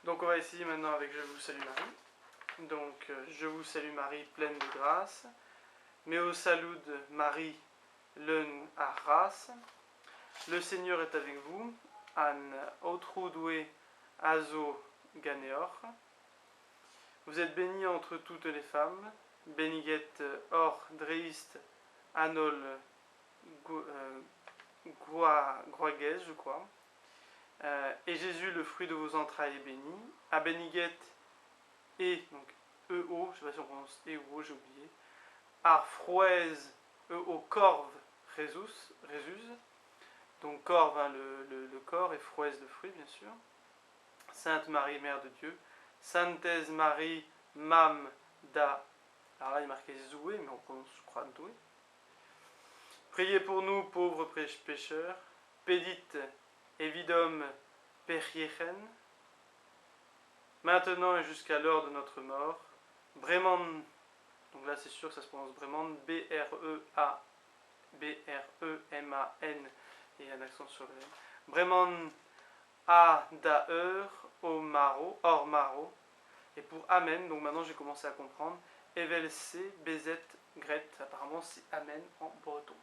Donc on va essayer maintenant avec Je vous salue Marie. Donc Je vous salue Marie, pleine de grâce. Meo salud Marie, lön arras. Le Seigneur est avec vous. An outroudwe azo ganeor. Vous êtes bénie entre toutes les femmes. Beniget or dreist anol groaguez, je crois. Et Jésus, le fruit de vos entrailles, est béni. A beniget et, donc EO, je ne sais pas si on prononce E ou O, j'ai oublié. Ar froez EO corve Résus. Donc corve, hein, le corps, et froez, le fruit, bien sûr. Sainte Marie, Mère de Dieu. Sainte Marie, Mam da. Alors là, il est marqué Zoué, mais on prononce, je crois, Doué. Priez pour nous, pauvres pécheurs. Pédit evidum periechem. Maintenant et jusqu'à l'heure de notre mort. Breman. Donc là, c'est sûr que ça se prononce Breman. B-R-E-M-A-N. Et un accent sur le M. Breman a daeur au maro, or maro. Et pour Amen, donc maintenant j'ai commencé à comprendre. Evel C, Bezet, Gret. Apparemment c'est Amen en breton.